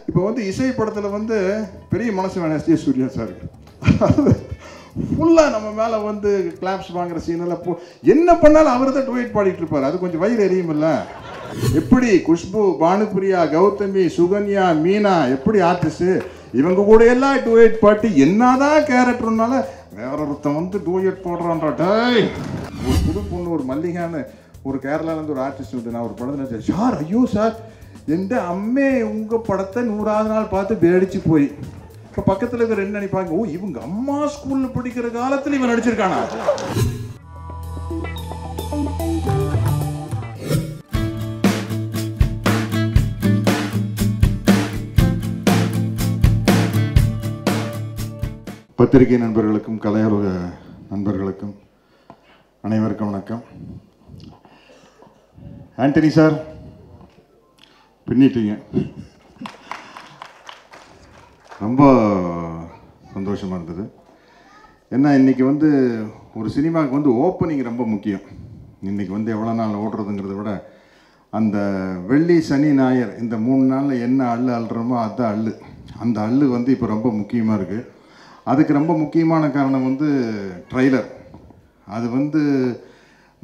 இப்போ வந்து இசை படத்தில் வந்து பெரிய மனசு வேணும் எஸ் ஜே சூர்யா சார். ஃபுல்லாக நம்ம மேலே வந்து கிளாப்ஸ் வாங்குற சீனெல்லாம் என்ன பண்ணாலும் அவர் தான் டுவேட் பாடிட்டு இருப்பார். அது கொஞ்சம் வயிறு எரியுமில்ல. எப்படி குஷ்பு, பானுப்பிரியா, கௌதமி, சுகன்யா, மீனா எப்படி ஆர்டிஸ்ட்டு இவங்க கூட எல்லாம் டுவேட் பாட்டி என்னதான் கேரக்டர்னால வேற ஒருத்தன் வந்து டுவேட் போடுறான்றா. டேய் ஒரு புது பொண்ணு ஒரு மல்லிகான்னு ஒரு கேரளாலேருந்து ஒரு ஆர்டிஸ்ட் வந்து நான் ஒரு படத்தில் சார் ஐயோ சார் எந்த அம்மே உங்கள் படத்தை 100வது நாள் பார்த்து வேடிச்சு போய் இப்போ பக்கத்தில் இருக்கிற என்ன நினைப்பாங்க, ஓ இவங்க அம்மா ஸ்கூலில் படிக்கிற காலத்தில் இவன் நடிச்சிருக்கானா. பத்திரிகை நண்பர்களுக்கும் கலையுலக நண்பர்களுக்கும் அனைவருக்கும் வணக்கம். ஆண்டனி சார் பின்னிட்டீங்க, ரொம்ப சந்தோஷமாக இருந்தது. ஏன்னா இன்றைக்கி வந்து ஒரு சினிமாவுக்கு வந்து ஓப்பனிங் ரொம்ப முக்கியம். இன்றைக்கி வந்து எவ்வளோ நாள் ஓடுறதுங்கிறத விட அந்த வெள்ளி சனி ஞாயிறு இந்த 3 நாளில் என்ன அள்ளுறோமோ அதுதான் அள்ளு. அந்த அள்ளு வந்து இப்போ ரொம்ப முக்கியமாக இருக்குது. அதுக்கு ரொம்ப முக்கியமான காரணம் வந்து ட்ரைலர். அது வந்து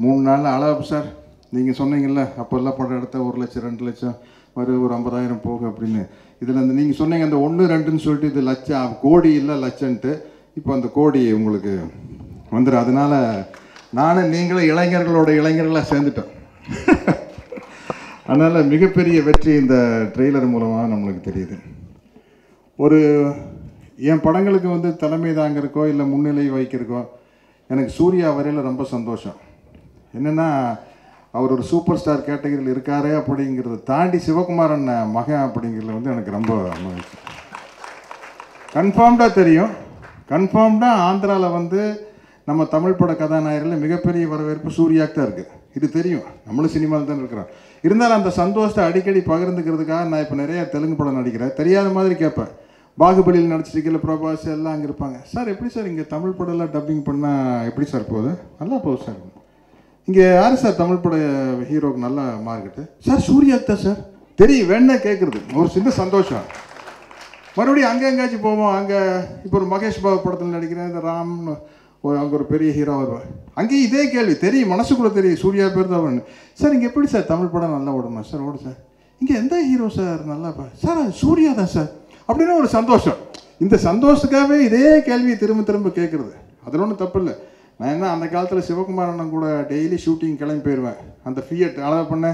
3 நாளில் அளவு சார் நீங்கள் சொன்னீங்கல்ல அப்போல்லாம் படம் எடுத்த 1 லட்சம் 2 லட்சம் ஒரு 50,000 போக அப்படின்னு. இதில் அந்த நீங்கள் சொன்னீங்க அந்த 1 2ன்னு சொல்லிட்டு இது லட்சம் கோடி இல்லை லட்சன்ட்டு. இப்போ அந்த கோடி உங்களுக்கு வந்துடும். அதனால் நானும் நீங்களும் இளைஞர்களாக சேர்ந்துட்டோம். அதனால் மிகப்பெரிய வெற்றி இந்த ட்ரெய்லர் மூலமாக நம்மளுக்கு தெரியுது. ஒரு என் படங்களுக்கு வந்து தலைமை தாங்கிறக்கோ இல்லை முன்னிலை வைக்கிறக்கோ எனக்கு சூர்யா வரையில் ரொம்ப சந்தோஷம். என்னென்னா அவர் ஒரு சூப்பர் ஸ்டார் கேட்டகரியில் இருக்காரே அப்படிங்கிறத தாண்டி சிவகுமாரன் மகன் அப்படிங்கிறதுல வந்து எனக்கு ரொம்ப மகிழ்ச்சி. கன்ஃபார்ம்டாக தெரியும், கன்ஃபார்ம்டாக ஆந்திராவில் வந்து நம்ம தமிழ் பட கதாநாயகரில் மிகப்பெரிய வரவேற்பு சூர்யாவுக்கு தான் இருக்குது. இது தெரியும், நம்மளும் சினிமாவில் தான் இருக்கிறோம். இருந்தாலும் அந்த சந்தோஷத்தை அடிக்கடி பகிர்ந்துக்கிறதுக்காக நான் இப்போ நிறைய தெலுங்கு படம் நடிக்கிறேன். தெரியாத மாதிரி கேட்பேன். பாகுபலியில் நடிச்சிருக்கல பிரபாஸ் எல்லாம் அங்கே இருப்பாங்க. சார் எப்படி சார் இங்கே தமிழ் படம்லாம் டப்பிங் பண்ணால் எப்படி சார் போகுது? நல்லா போகுது சார். இங்கே யார் சார் தமிழ் பட ஹீரோக்கு நல்லா மார்க்கெட்டு? சார் சூர்யாக்கு தான் சார். தெரியும் வேணா கேட்குறது ஒரு சின்ன சந்தோஷம். மறுபடியும் அங்கே எங்கேயாச்சும் போவோம். அங்கே இப்போ ஒரு மகேஷ் பாபு படத்தில் நடிக்கிறேன், இந்த ராம்னு அங்கே ஒரு பெரிய ஹீரோ வருவார். அங்கேயும் இதே கேள்வி தெரியும், மனசுக்குள்ளே தெரியும் சூர்யா பேர் தான் வரணும். சார் இங்கே எப்படி சார் தமிழ் படம் நல்லா ஓடுமா சார்? ஓடு சார். இங்கே எந்த ஹீரோ சார் நல்லா சார்? சூர்யா தான் சார் அப்படின்னு ஒரு சந்தோஷம். இந்த சந்தோஷத்துக்காகவே இதே கேள்வியை திரும்ப திரும்ப கேட்குறது அதில் ஒன்றும் தப்பு இல்லை. நான் என்ன அந்த காலத்தில் சிவகுமாரன் கூட டெய்லி ஷூட்டிங் கிளம்பி போயிடுவேன். அந்த ஃபியட் அளவு பண்ண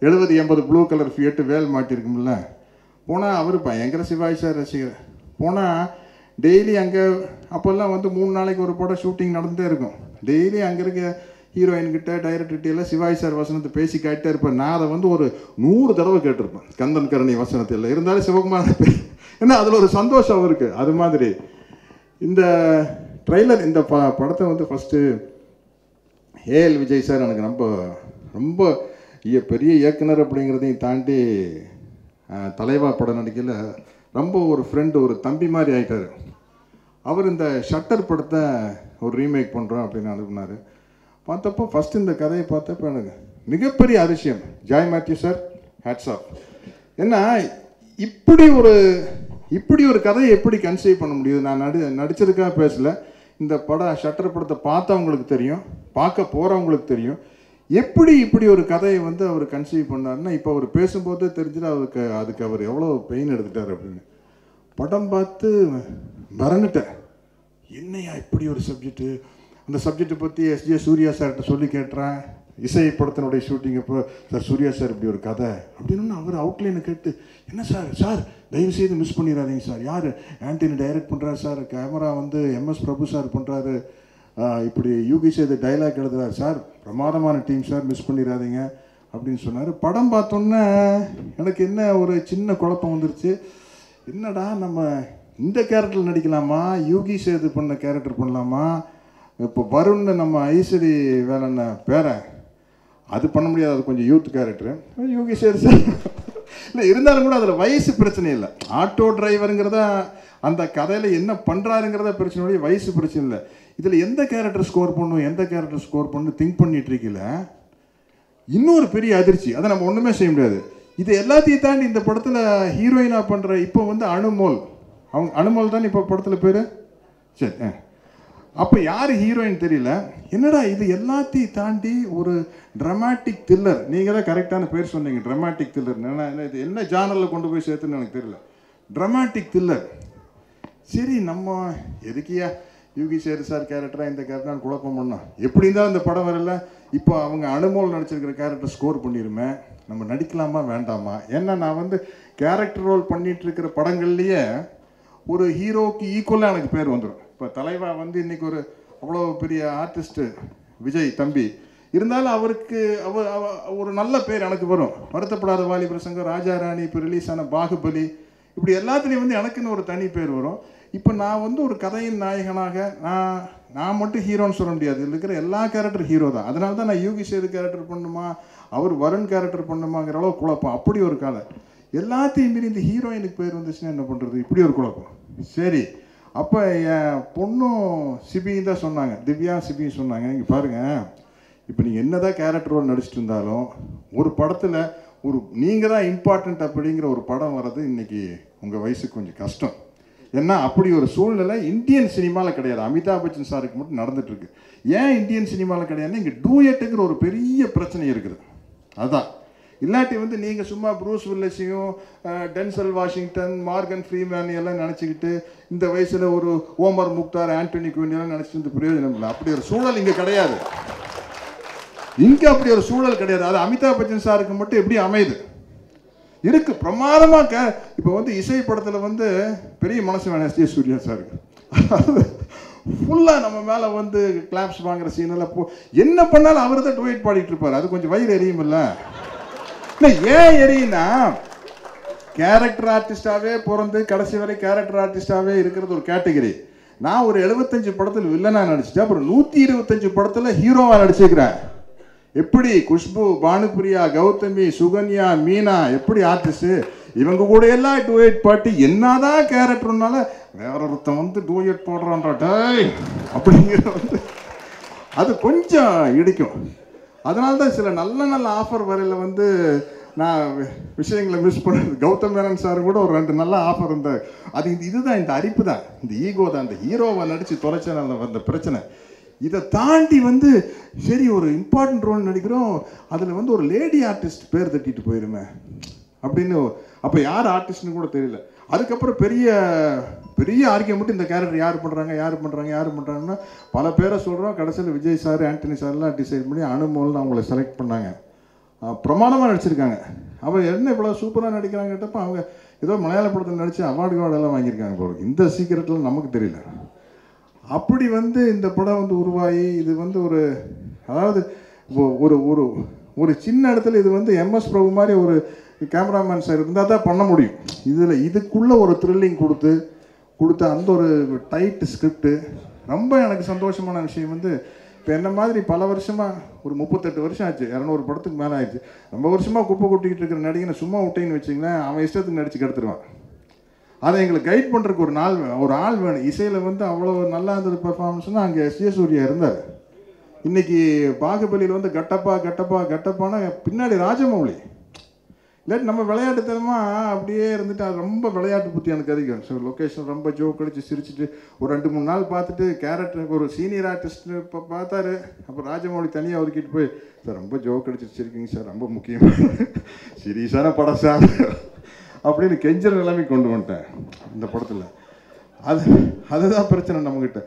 70-80 ப்ளூ கலர் ஃபியட்டு வேல் மாட்டிருக்கும்ல. போனால் அவர் பயங்கர சிவாஜி சார் ரசிகர். போனால் டெய்லி அங்கே அப்போல்லாம் வந்து 3 நாளைக்கு ஒரு படம் ஷூட்டிங் நடந்துகிட்டே இருக்கும். டெய்லி அங்கே இருக்க ஹீரோயின்கிட்ட டைரக்டர்கிட்ட சிவாஜி சார் வசனத்தை பேசி கேட்டே இருப்பேன். நான் அதை வந்து ஒரு 100 தடவை கேட்டிருப்பேன் கந்தன் கரணி வசனத்தில். இருந்தாலும் சிவகுமாரன் ஏன்னா அதில் ஒரு சந்தோஷம் இருக்குது. அது மாதிரி இந்த ட்ரெய்லர் இந்த படத்தை வந்து ஃபஸ்ட்டு ஏஎல் விஜய் சார் எனக்கு ரொம்ப ரொம்ப பெரிய இயக்குனர் அப்படிங்கிறதையும் தாண்டி தலைவா படம் நடிக்கல ரொம்ப ஒரு ஃப்ரெண்டு ஒரு தம்பி மாதிரி ஆகிட்டார். அவர் இந்த ஷட்டர் படத்தை ஒரு ரீமேக் பண்ணுறோம் அப்படின்னு அனுப்புனார். பார்த்தப்போ ஃபஸ்ட்டு இந்த கதையை பார்த்தப்போ எனக்கு மிகப்பெரிய அதிசயம். Joy Mathew sir hats off. ஏன்னா இப்படி ஒரு கதையை எப்படி கன்சீவ் பண்ண முடியுது? நான் நடிச்சதுக்காக பேசலை. இந்த படம் ஷட்டர் படத்தை பார்த்தவங்களுக்கு தெரியும், பார்க்க போகிறவங்களுக்கு தெரியும் இப்படி ஒரு கதையை வந்து அவர் கன்சீவ் பண்ணாருன்னா இப்போ அவர் பேசும்போது தெரிஞ்சுட்டு அதுக்கு அவர் எவ்வளோ பெயின் எடுத்துட்டார் அப்படின்னு. படம் பார்த்து மறந்துட்டேன். என்னையா இப்படி ஒரு சப்ஜெக்டு, அந்த சப்ஜெக்டை பற்றி எஸ் ஜே சூர்யா சார்கிட்ட சொல்லி கேட்டுறேன். இசை படத்தினுடைய ஷூட்டிங் அப்போ சார் சூர்யா சார் இப்படி ஒரு கதை அப்படின்னு அவர் அவுட்லைனை கேட்டு என்ன சார் தயவுசெய்து மிஸ் பண்ணிடாதீங்க சார். யார் ஆண்டனி டைரக்ட் பண்ணுறாரு சார், கேமரா வந்து எம்எஸ் பிரபு சார் பண்ணுறாரு, இப்படி யூகி சேது டைலாக் எழுதுறாரு சார், பிரமாதமான டீம் சார், மிஸ் பண்ணிடாதீங்க அப்படின்னு சொன்னார். படம் பார்த்தோன்னே எனக்கு என்ன ஒரு சின்ன குழப்பம் வந்துருச்சு. என்னடா நம்ம இந்த கேரக்டர் நடிக்கலாமா, யூகி சேது பண்ண கேரக்டர் பண்ணலாமா, இப்போ வருண்னு நம்ம ஐஸ்வரி வேலைன்னு பேரன் அது பண்ண முடியாது, அது கொஞ்சம் youth character. Yugi Sethu sir இல்லை இருந்தாலும் கூட அதில் வயசு பிரச்சனை இல்லை. ஆட்டோ டிரைவருங்கிறத அந்த கதையில் என்ன பண்ணுறாருங்கிறத பிரச்சனை, வயசு பிரச்சனை இல்லை. இதில் எந்த கேரக்டர் ஸ்கோர் பண்ணணும் திங்க் பண்ணிட்டு இருக்கல. இன்னொரு பெரிய அதிர்ச்சி, அதை நம்ம ஒன்றுமே செய்ய முடியாது. இது எல்லாத்தையும் தாண்டி இந்த படத்தில் ஹீரோயினாக பண்ணுற இப்போ வந்து அனுமோல், அவங்க அனுமோல் தான் இப்போ படத்தில் பேர். சரி, அப்போ யார் ஹீரோயின் தெரியல. என்னடா இது எல்லாத்தையும் தாண்டி ஒரு ட்ராமாட்டிக் த்ரில்லர். நீங்கள் தான் கரெக்டான பேர் சொன்னீங்க, ட்ராமாட்டிக் த்ரில்லர். இது என்ன ஜானரில் கொண்டு போய் சேர்த்துன்னு எனக்கு தெரியல. Dramatic thriller. சரி, நம்ம எதுக்கியா யூகி சேது சார் கேரக்டராக இந்த கேரக்டர் குழப்பம் பண்ணோம். எப்படி இருந்தாலும் இந்த படம் வரல. இப்போ அவங்க அனுமோல் நடிச்சிருக்கிற கேரக்டர் ஸ்கோர் பண்ணிடுமே, நம்ம நடிக்கலாமா வேண்டாமா? ஏன்னா நான் வந்து கேரக்டர் ரோல் பண்ணிட்டு இருக்கிற படங்கள்லேயே ஒரு ஹீரோக்கு ஈக்குவலாக எனக்கு பேர் வந்துடும். இப்போ தலைவா வந்து இன்றைக்கி ஒரு அவ்வளோ பெரிய ஆர்டிஸ்ட்டு விஜய் தம்பி இருந்தாலும் அவருக்கு ஒரு நல்ல பேர் எனக்கு வரும். வருத்தப்படாத வாலிபர் சங்கம், ராஜா ராணி, இப்போ ரிலீஸ் ஆன பாகுபலி, இப்படி எல்லாத்துலேயும் வந்து எனக்குன்னு ஒரு தனி பேர் வரும். இப்போ நான் வந்து ஒரு கதையின் நாயகனாக நான் மட்டும் ஹீரோன்னு சொல்ல முடியாது. இதில் இருக்கிற எல்லா கேரக்டர் ஹீரோ தான். அதனால தான் நான் யூகி சேது கேரக்டர் பண்ணுமா, அவர் வருண் கேரக்டர் பண்ணுமாங்கிற அளவு குழப்பம். அப்படி ஒரு காலம். எல்லாத்தையும் மீறி இந்த ஹீரோயினுக்கு பேர் வந்துச்சுன்னா என்ன பண்ணுறது? இப்படி ஒரு குழப்பம். சரி, அப்போ என் பொண்ணும் சிபியும் தான் சொன்னாங்க, திவ்யா சிபியும் சொன்னாங்க, இங்கே பாருங்கள், இப்போ நீங்கள் என்ன தான் கேரக்டர் ரோல் நடிச்சிட்டு இருந்தாலும் ஒரு படத்தில் ஒரு நீங்கள் தான் இம்பார்ட்டண்ட் அப்படிங்கிற ஒரு படம் வர்றது இன்றைக்கி உங்கள் வயசுக்கு கொஞ்சம் கஷ்டம். ஏன்னா அப்படி ஒரு சூழ்நிலை இந்தியன் சினிமாவில் கிடையாது. அமிதாப் பச்சன் சாருக்கு மட்டும் நடந்துகிட்ருக்கு. ஏன் இந்தியன் சினிமாவில் கிடையாதுன்னா இங்கே டூயட்டுங்கிற ஒரு பெரிய பிரச்சனை இருக்குது. அதுதான். இல்லாட்டி வந்து நீங்கள் சும்மா ப்ரூஸ் வில்லிஸையும் டென்சல் வாஷிங்டன், மார்கன் ஃப்ரீமேன் எல்லாம் நினச்சிக்கிட்டு இந்த வயசில் ஒரு ஓமர் முக்தார், ஆண்டனி குயின் எல்லாம் நினச்சிட்டு இந்த பிரயோஜனம் இல்லை. அப்படி ஒரு சூழல் இங்கே கிடையாது. இங்கே அப்படி ஒரு சூழல் கிடையாது. அது அமிதாப் பச்சன் சாருக்கு மட்டும் எப்படி அமையுது இருக்கு பிரமாதமாக. இப்போ வந்து இசை படத்தில் வந்து பெரிய மனசு வேணும் எஸ் ஜே சூர்யா சாருக்கு. ஃபுல்லாக நம்ம மேலே வந்து கிளாப்ஸ் வாங்குற சீனெல்லாம் என்ன பண்ணாலும் அவர் தான் டுவேட் பாடிட்டு இருப்பார். அது கொஞ்சம் வயிறு எரியும் இல்லை? ஏன் எரியுன்னா கேரக்டர் ஆர்டிஸ்டாகவே பிறந்து கடைசி வரை கேரக்டர் ஆர்டிஸ்டாகவே இருக்கிறது ஒரு கேட்டகரி. நான் ஒரு 75 படத்தில் வில்லனாக நடிச்சிட்டேன். அப்புறம் 125 படத்தில் ஹீரோவாக நடிச்சிருக்கிறேன். எப்படி குஷ்பு, பானுப்பிரியா, கௌதமி, சுகன்யா, மீனா, எப்படி ஆர்டிஸ்ட்டு இவங்க கூட எல்லாம் டூயட் பாட்டு என்னதான் கேரக்டர்னால வேற ஒருத்தன் வந்து டூயட் போடுறான்டா அப்படிங்கிற வந்து அது கொஞ்சம் இடிக்கும். அதனால தான் சில நல்ல நல்ல ஆஃபர் வரையில் வந்து நான் விஷயங்களை மிஸ் பண்ணுறது. கௌதம் மேனன் சார் கூட ஒரு 2 நல்ல ஆஃபர் இருந்தார். அது இதுதான், இந்த அரிப்பு தான், இந்த ஈகோ தான், இந்த ஹீரோவை நடித்து தொலைச்சனால வந்த பிரச்சனை. இதை தாண்டி வந்து சரி ஒரு இம்பார்ட்டன்ட் ரோல் நடிக்கிறோம், அதில் வந்து ஒரு லேடி ஆர்டிஸ்ட் பேர் தட்டிட்டு போயிருமே அப்படின்னு. அப்போ யார் ஆர்டிஸ்ட்னு கூட தெரியல. அதுக்கப்புறம் பெரிய பெரிய ஆர்கியூமெண்ட், இந்த கேரக்டர் யார் பண்ணுறாங்கன்னா பல பேரை சொல்கிறோம். கடைசியில் விஜய் சார், ஆண்டனி சார்லாம் டிசைட் பண்ணி அனுமோல்னு அவங்கள செலக்ட் பண்ணாங்க. பிரமாதமாக நடிச்சிருக்காங்க. அவர் என்ன இவ்வளோ சூப்பராக நடிக்கிறாங்க கேட்டப்போ அவங்க ஏதோ மலையாள படத்தில் நடித்து அவார்டுகளெல்லாம் வாங்கியிருக்காங்க போல. இந்த சீக்கிரத்தில் நமக்கு தெரியல. அப்படி வந்து இந்த படம் வந்து உருவாகி இது வந்து ஒரு அதாவது ஒரு ஒரு ஒரு சின்ன இடத்துல இது வந்து எம்எஸ் பிரபு மாதிரி ஒரு கேமராமேன் சார் இருந்தால் தான் பண்ண முடியும். இதுக்குள்ளே ஒரு த்ரில்லிங் கொடுத்த அந்த ஒரு டைட் ஸ்கிரிப்டு. ரொம்ப எனக்கு சந்தோஷமான விஷயம் வந்து இப்போ என்ன மாதிரி பல வருஷமாக ஒரு 38 வருஷம் ஆச்சு, 200 படத்துக்கு மேலே ஆயிடுச்சு. ரொம்ப வருஷமாக குப்பை கொட்டிக்கிட்டு இருக்கிற நடிகனை சும்மா விட்டேன்னு வச்சிங்களேன், அவன் இஷ்டத்துக்கு நடிச்சு கெடுத்துருவான். அதை எங்களை கைட் பண்ணுறதுக்கு ஒரு ஆள் வேணும். இசையில் வந்து அவ்வளோ நல்லா இருந்தது பெர்ஃபார்மன்ஸ்னால் அங்கே எஸ் ஜே சூர்யா இருந்தார். இன்றைக்கி பாகுபலியில் வந்து கட்டப்பான பின்னாடி ராஜமௌலி. இல்லாட்டி நம்ம விளையாட்டுத்தனமாக அப்படியே இருந்துட்டு அது ரொம்ப விளையாட்டு புத்தி எனக்கு அதிகம். ஸோ லொக்கேஷன் ரொம்ப ஜோக் அடித்து சிரிச்சுட்டு ஒரு 2-3 நாள் பார்த்துட்டு கேரக்டர் ஒரு சீனியர் ஆர்டிஸ்ட்னு இப்போ பார்த்தாரு. அப்புறம் ராஜமௌலி தனியாக ஒதுக்கிட்டு போய் சார் ரொம்ப ஜோக் அடிச்சு வச்சுருக்கீங்க சார், ரொம்ப முக்கியம் சீரியஸான படம் சார் அப்படின்னு கெஞ்சல் நிலைமை கொண்டு வந்துட்டேன் இந்த படத்தில். அதுதான் பிரச்சனை நம்மக்கிட்ட.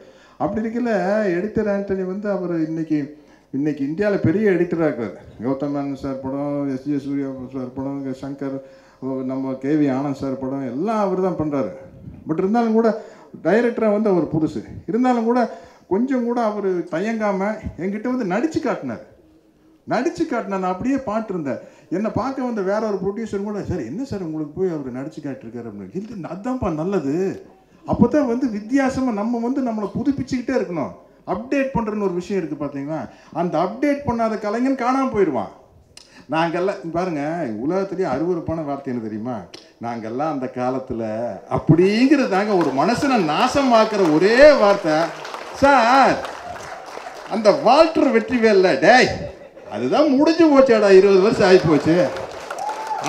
அப்படி இருக்கல எடிட்டர் ஆண்டனி வந்து அவர் இன்னைக்கு இந்தியாவில் பெரிய எடிட்டராக இருக்கார். கௌதம் மேனன் சார் படம், எஸ் ஜே சூர்யா சார் படம், சங்கர், நம்ம கேவி ஆனந்த் சார் படம் எல்லாம் அவர் தான் பண்ணுறாரு. பட் இருந்தாலும் கூட டைரக்டராக வந்து அவர் புதுசு. இருந்தாலும் கூட கொஞ்சம் கூட அவர் தயங்காமல் என்கிட்ட வந்து நடித்து காட்டினார். நான் அப்படியே பாட்டிருந்தேன். என்னை பார்க்க வந்த வேற ஒரு ப்ரொடியூசர் கூட சார் என்ன சார் உங்களுக்கு போய் அவர் நடிச்சு காட்டிருக்காரு அப்படின்னு. இல்லை அதுதான்ப்பா நல்லது. அப்போ தான் வந்து வித்தியாசமாக நம்ம வந்து நம்மளை புதுப்பிச்சுக்கிட்டே இருக்கணும். அப்டேட் பண்ணுறன்னு ஒரு விஷயம் இருக்குது பார்த்தீங்களா. அந்த அப்டேட் பண்ணாத கலைஞன் காணாமல் போயிடுவான். நாங்கள்லாம் பாருங்கள், உலகத்துலேயே அருவருப்பான வார்த்தை என்ன தெரியுமா? நாங்கள்லாம் அந்த காலத்தில் அப்படிங்கிறதாங்க ஒரு மனசனை நாசமாக்குற ஒரே வார்த்தை. சார் அந்த வால்டர் வெற்றிவேல்ல டேய் அதுதான் முடிஞ்சு போச்சாடா, 20 வருஷம் ஆகி போச்சு.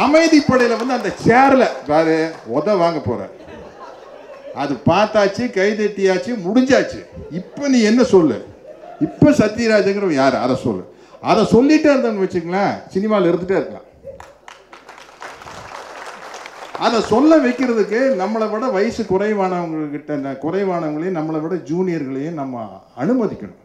அமைதிப்படையில் வந்து அந்த சேரில் பாரு வாங்க போற, அது பார்த்தாச்சு, கைதட்டியாச்சு, முடிஞ்சாச்சு. இப்போ நீ என்ன சொல்லு? இப்போ சத்யராஜங்கிற யார்? அதை சொல்லு. அதை சொல்லிட்டே இருந்தோன்னு வச்சுக்கலாம், சினிமாவில் இருந்துகிட்டே இருக்கலாம். அதை சொல்ல வைக்கிறதுக்கு நம்மளை விட வயசு குறைவானவங்களையும் நம்மளை விட ஜூனியர்களையும் நம்ம அனுமதிக்கணும்.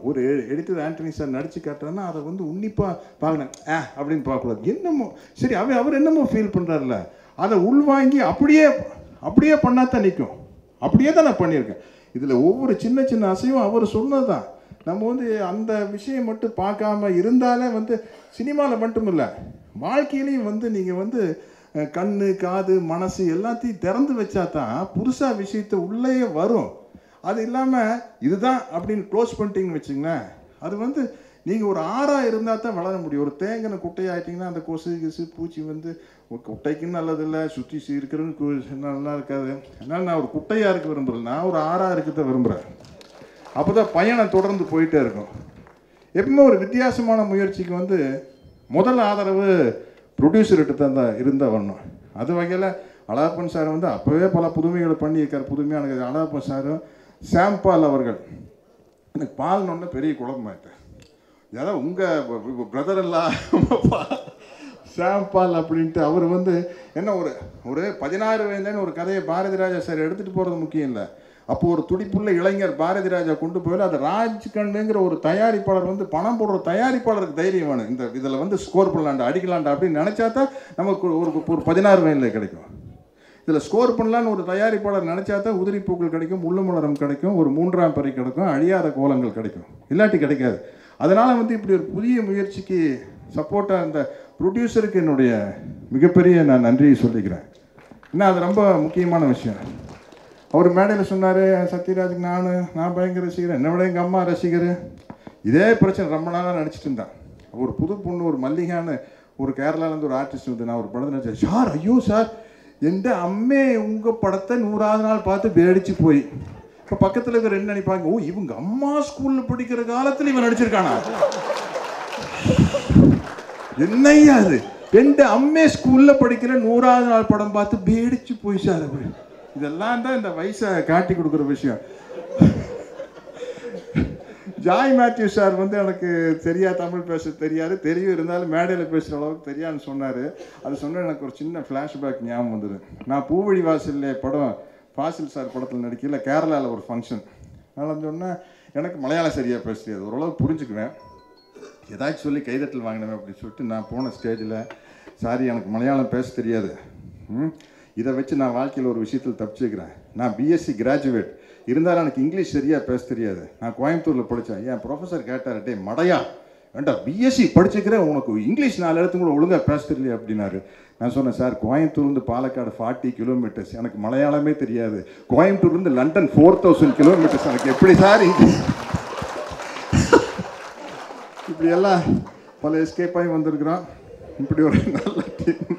ஒரு எடுத்தது ஆண்டனி சார் நடிச்சு காட்டுறேன்னா அதை வந்து உன்னிப்பாக பார்க்கணும். அப்படின்னு பார்க்கக்கூடாது. என்னமோ சரி, அவர் என்னமோ ஃபீல் பண்ணுறாருல, அதை உள்வாங்கி அப்படியே பண்ணாதான் நிற்கும். அப்படியே தான் நான் பண்ணியிருக்கேன். இதில் ஒவ்வொரு சின்ன சின்ன அசைவும் அவர் சொன்னது தான். நம்ம வந்து அந்த விஷயம் மட்டும் பார்க்காம இருந்தாலே வந்து சினிமாவில் மட்டும் இல்லை, வாழ்க்கையிலையும் வந்து நீங்கள் வந்து கண்ணு, காது, மனசு எல்லாத்தையும் திறந்து வச்சா தான் புதுசாக விஷயத்தை உள்ளே வரும். அது இல்லாமல் இதுதான் அப்படின்னு க்ளோஸ் பண்ணிட்டீங்கன்னு வச்சுங்களேன், அது வந்து நீங்கள் ஒரு ஆறாக இருந்தால் தான் வளர முடியும். ஒரு தேங்கின குட்டையாகிட்டிங்கன்னா அந்த கொசு பூச்சி வந்து குட்டைக்குன்னு நல்லதில்லை, சுற்றி இருக்கிறது நல்லா இருக்காது. அதனால் நான் ஒரு குட்டையாக இருக்க விரும்புகிறேன், நான் ஒரு ஆறாக இருக்கிறத விரும்புகிறேன். அப்போ தான் பயணம் தொடர்ந்து போயிட்டே இருக்கும். எப்பவுமே ஒரு வித்தியாசமான முயற்சிக்கு வந்து முதல் ஆதரவு ப்ரொடியூசர்கிட்ட தான் இருந்தால் வரணும். அது வகையில் அழகப்பன் சார் வந்து அப்போவே பல புதுமைகளை பண்ணியிருக்கார். புதுமையான அழகப்பன் சாரும் சாம்பால் அவர்கள், எனக்கு பால்னொன்னு பெரிய குழப்பமாயிட்டேன். ஏதாவது உங்கள் பிரதர் எல்லாம் சாம்பால் அப்படின்ட்டு அவர் வந்து என்ன ஒரு 16 வயதுலேன்னு ஒரு கதையை பாரதி ராஜா சார் எடுத்துகிட்டு போகிறது முக்கியம் இல்லை. அப்போது ஒரு துடிப்புள்ள இளைஞர் பாரதி ராஜா கொண்டு போயில அது ராஜ்கண்ணுங்கிற ஒரு தயாரிப்பாளர் வந்து பணம் போடுற தயாரிப்பாளருக்கு தைரியம் வேணும். இதில் வந்து ஸ்கோர் பண்ணலாண்டா, அடிக்கலாண்டா அப்படின்னு நினச்சா தான் நமக்கு ஒரு 16 வயதில் கிடைக்கும். இதில் ஸ்கோர் பண்ணலான்னு ஒரு தயாரிப்பாளர் நினச்சா தான் உதிரிப்பூக்கள் கிடைக்கும், முள்ளுமலரம் கிடைக்கும், ஒரு 3ஆம் பறி கிடைக்கும், அழியாத கோலங்கள் கிடைக்கும், இல்லாட்டி கிடைக்காது. அதனால் வந்து இப்படி ஒரு புதிய முயற்சிக்கு சப்போர்ட்டாக அந்த ப்ரொடியூசருக்கு என்னுடைய மிகப்பெரிய நான் நன்றியை சொல்லிக்கிறேன். ஏன்னா அது ரொம்ப முக்கியமான விஷயம். அவர் மேடையில் சொன்னார், சத்யராஜுக்கு நான் பயங்கர ரசிகர், என்னை விட எங்கள் அம்மா ரசிகர். இதே பிரச்சனை ரொம்ப நாளாக நடிச்சிட்டு இருந்தேன். ஒரு புது பொண்ணு, ஒரு மல்லிகான்னு ஒரு கேரளாலேருந்து ஒரு ஆர்டிஸ்ட் வந்து நான் ஒரு படத்தை நினச்சேன். சார், ஐயோ சார், எந்த அம்மே உங்கள் படத்தை 100ஆவது நாள் பார்த்து வேடிச்சு போய் இப்போ பக்கத்தில் இருக்கிற என்ன நினைப்பாங்க, ஓ இவங்க அம்மா ஸ்கூலில் படிக்கிற காலத்தில் இவன் நடிச்சிருக்கானா? என்னையா அது, எந்த அம்மே ஸ்கூலில் படிக்கிற 100ஆவது நாள் படம் பார்த்து வேடிச்சு போய் சார். அப்படி இதெல்லாம் தான் இந்த வயசை காட்டி கொடுக்குற விஷயம். ஜாய் மேத்யூ சார் வந்து எனக்கு தமிழ் பேச தெரியும் இருந்தாலும் மேடையில் பேசுகிற அளவுக்கு தெரியாதுன்னு சொன்னார். அது சொன்ன எனக்கு ஒரு சின்ன ஃப்ளாஷ்பேக் ஞாபகம் வந்தது. நான் பூவழி வாசல்லே படம் ஃபாசில் சார் படத்தில் நடிக்கல, கேரளாவில் ஒரு ஃபங்க்ஷன். அதனால் சொன்னேன், எனக்கு மலையாளம் சரியாக பேச தெரியாது, ஓரளவு புரிஞ்சுக்குவேன், ஏதாச்சும் சொல்லி கைதட்டல் வாங்கினேன் அப்படின்னு சொல்லிட்டு நான் போன ஸ்டேஜில், சாரி எனக்கு மலையாளம் பேச தெரியாது, இதை வச்சு நான் வாழ்க்கையில் ஒரு விஷயத்தில் தப்பிச்சுக்கிறேன். நான் பிஎஸ்சி கிராஜுவேட் இருந்தாலும் எனக்கு இங்கிலீஷ் சரியாக பேச தெரியாது. நான் கோயம்புத்தூரில் படித்தேன். என் ப்ரொஃபஸர் கேட்டார், டே மடையா வேண்டா பிஎஸ்சி படிச்சுக்கிறேன், உனக்கு இங்கிலீஷ் 4 எழுத்து கூட ஒழுங்காக பேச தெரியலையே அப்படின்னாரு. நான் சொன்னேன், சார் கோயம்புத்தூர்லேருந்து பாலக்காடு 40 கிலோமீட்டர்ஸ், எனக்கு மலையாளமே தெரியாது. கோயம்புத்தூர்லேருந்து லண்டன் 4000 கிலோமீட்டர்ஸ், எனக்கு எப்படி சார் இப்படியெல்லாம் பல எஸ்கேப் ஆகி வந்திருக்கிறோம். இப்படி ஒரு நல்ல டீம்,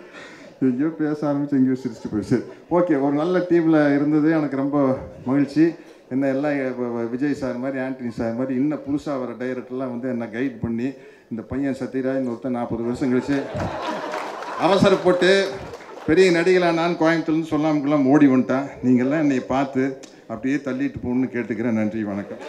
எங்கேயோ பேச ஆரம்பிச்சு எங்கேயோ சிரிச்சுட்டு போயிடுச்சு. ஓகே, ஒரு நல்ல டீமில் இருந்தது எனக்கு ரொம்ப மகிழ்ச்சி. என்ன எல்லாம் விஜய் சார் மாதிரி, ஆண்டனி சார் மாதிரி இன்னும் புதுசாக வர டைரக்டர்லாம் வந்து என்னை கைட் பண்ணி, இந்த பையன் சத்யராஜ் ஒருத்தர் 40 வருஷம் கழிச்சு அவசரப்பட்டு பெரிய நடிகளாக நான் கோயம்புத்தூர்லேருந்து சொல்லாமக்கெல்லாம் ஓடி வந்துட்டேன். நீங்கள்லாம் என்னை பார்த்து அப்படியே தள்ளிட்டு போகணுன்னு கேட்டுக்கிறேன். நன்றி, வணக்கம்.